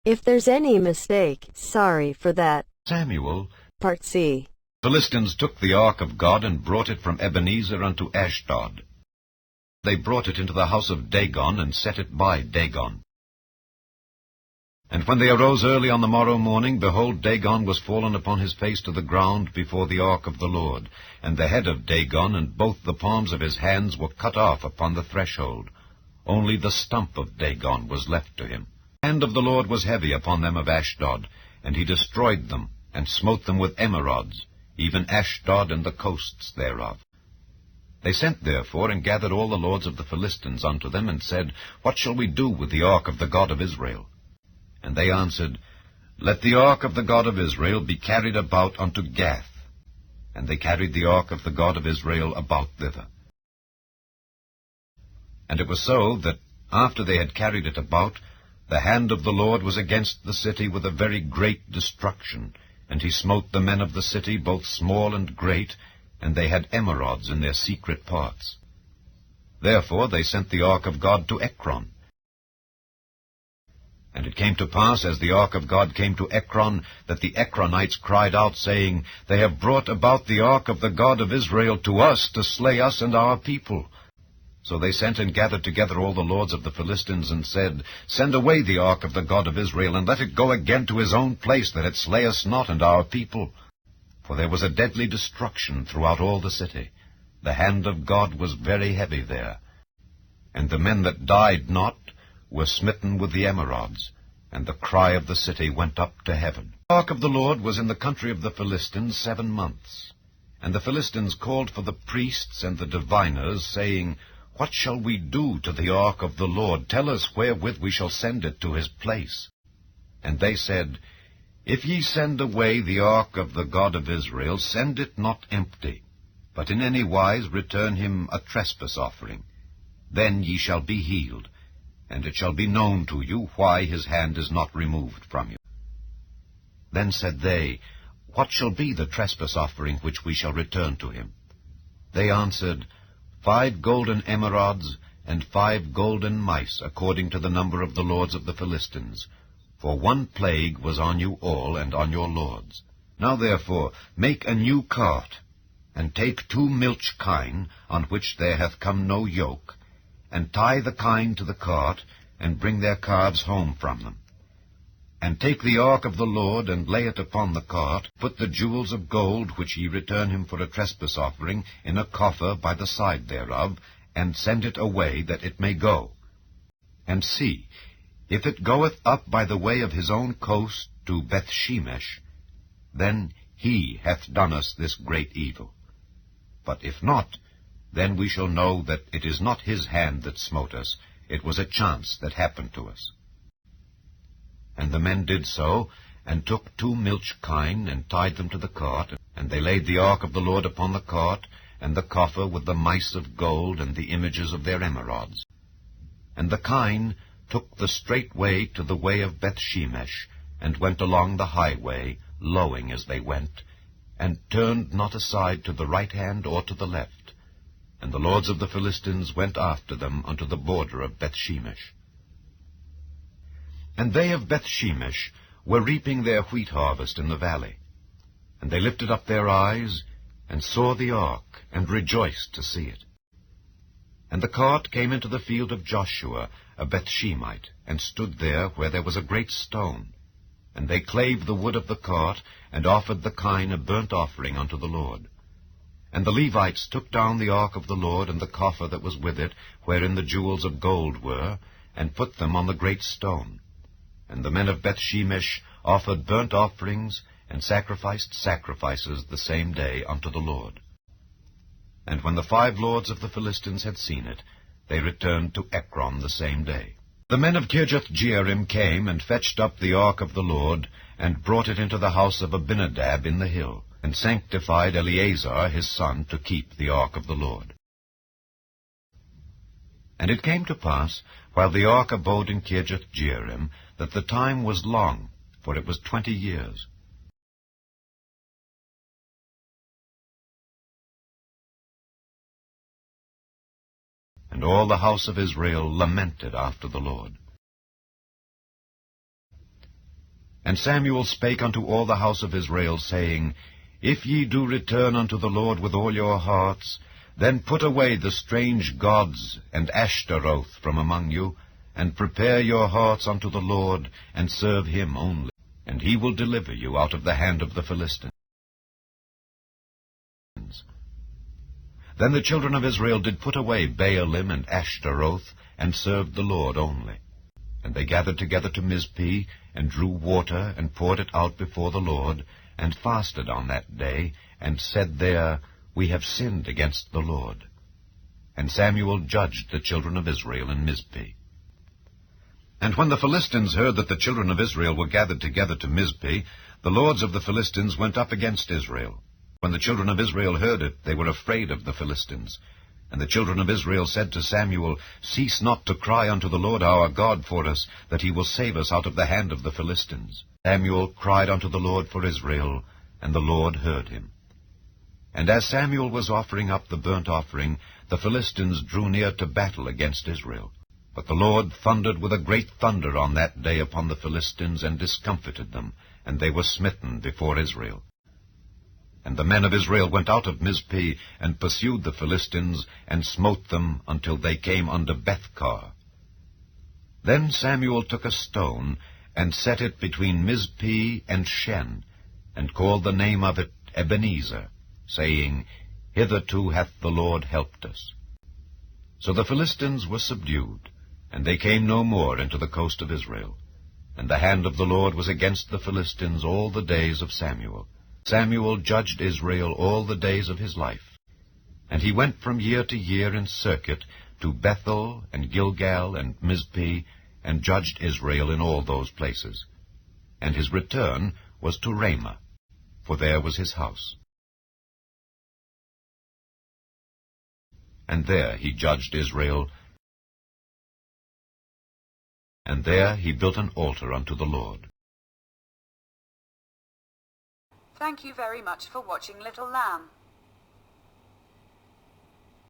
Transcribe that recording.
If there's any mistake, sorry for that. Samuel. Part C. Philistines took the ark of God and brought it from Ebenezer unto Ashdod. They brought it into the house of Dagon, and set it by Dagon. And when they arose early on the morrow morning, behold, Dagon was fallen upon his face to the ground before the ark of the Lord. And the head of Dagon and both the palms of his hands were cut off upon the threshold. Only the stump of Dagon was left to him. The hand of the Lord was heavy upon them of Ashdod, and he destroyed them, and smote them with emerods, even Ashdod and the coasts thereof. They sent therefore, and gathered all the lords of the Philistines unto them, and said, What shall we do with the ark of the God of Israel? And they answered, Let the ark of the God of Israel be carried about unto Gath. And they carried the ark of the God of Israel about thither. And it was so, that after they had carried it about, the hand of the Lord was against the city with a very great destruction, and he smote the men of the city, both small and great, and they had emerods in their secret parts. Therefore they sent the ark of God to Ekron. And it came to pass, as the ark of God came to Ekron, that the Ekronites cried out, saying, They have brought about the ark of the God of Israel to us, to slay us and our people. So they sent and gathered together all the lords of the Philistines, and said, Send away the ark of the God of Israel, and let it go again to his own place, that it slay us not and our people. For there was a deadly destruction throughout all the city. The hand of God was very heavy there. And the men that died not were smitten with the emerods, and the cry of the city went up to heaven. The ark of the Lord was in the country of the Philistines 7 months. And the Philistines called for the priests and the diviners, saying, What shall we do to the ark of the Lord? Tell us wherewith we shall send it to his place. And they said, If ye send away the ark of the God of Israel, send it not empty, but in any wise return him a trespass offering. Then ye shall be healed, and it shall be known to you why his hand is not removed from you. Then said they, What shall be the trespass offering which we shall return to him? They answered, 5 golden emerods, and 5 golden mice, according to the number of the lords of the Philistines. For 1 plague was on you all, and on your lords. Now therefore make a new cart, and take 2 milch kine, on which there hath come no yoke, and tie the kine to the cart, and bring their calves home from them. And take the ark of the Lord, and lay it upon the cart, put the jewels of gold, which ye return him for a trespass offering, in a coffer by the side thereof, and send it away, that it may go. And see, if it goeth up by the way of his own coast to Bethshemesh, then he hath done us this great evil. But if not, then we shall know that it is not his hand that smote us, it was a chance that happened to us. And the men did so, and took 2 milch kine, and tied them to the cart, and they laid the ark of the Lord upon the cart, and the coffer with the mice of gold, and the images of their emerods. And the kine took the straight way to the way of Bethshemesh, and went along the highway, lowing as they went, and turned not aside to the right hand or to the left. And the lords of the Philistines went after them unto the border of Bethshemesh. And they of Bethshemesh were reaping their wheat harvest in the valley. And they lifted up their eyes, and saw the ark, and rejoiced to see it. And the cart came into the field of Joshua, a Bethshemite, and stood there where there was a great stone. And they clave the wood of the cart, and offered the kine a burnt offering unto the Lord. And the Levites took down the ark of the Lord, and the coffer that was with it, wherein the jewels of gold were, and put them on the great stone. And the men of Bethshemesh offered burnt offerings, and sacrificed sacrifices the same day unto the Lord. And when the 5 lords of the Philistines had seen it, they returned to Ekron the same day. The men of Kirjath-jearim came, and fetched up the ark of the Lord, and brought it into the house of Abinadab in the hill, and sanctified Eleazar his son to keep the ark of the Lord. And it came to pass, while the ark abode in Kirjath-jearim, that the time was long, for it was 20 years. And all the house of Israel lamented after the Lord. And Samuel spake unto all the house of Israel, saying, If ye do return unto the Lord with all your hearts, then put away the strange gods and Ashtaroth from among you, and prepare your hearts unto the Lord, and serve him only, and he will deliver you out of the hand of the Philistines. Then the children of Israel did put away Baalim and Ashtaroth, and served the Lord only. And they gathered together to Mizpeh, and drew water, and poured it out before the Lord, and fasted on that day, and said there, We have sinned against the Lord. And Samuel judged the children of Israel in Mizpeh. And when the Philistines heard that the children of Israel were gathered together to Mizpeh, the lords of the Philistines went up against Israel. When the children of Israel heard it, they were afraid of the Philistines. And the children of Israel said to Samuel, Cease not to cry unto the Lord our God for us, that he will save us out of the hand of the Philistines. Samuel cried unto the Lord for Israel, and the Lord heard him. And as Samuel was offering up the burnt offering, the Philistines drew near to battle against Israel. But the Lord thundered with a great thunder on that day upon the Philistines, and discomfited them, and they were smitten before Israel. And the men of Israel went out of Mizpeh, and pursued the Philistines, and smote them until they came unto Bethkar. Then Samuel took a stone, and set it between Mizpeh and Shen, and called the name of it Ebenezer, saying, Hitherto hath the Lord helped us. So the Philistines were subdued, and they came no more into the coast of Israel. And the hand of the Lord was against the Philistines all the days of Samuel. Samuel judged Israel all the days of his life. And he went from year to year in circuit to Bethel and Gilgal and Mizpeh, and judged Israel in all those places. And his return was to Ramah, for there was his house. And there he judged Israel, and there he built an altar unto the Lord. Thank you very much for watching Little Lamb.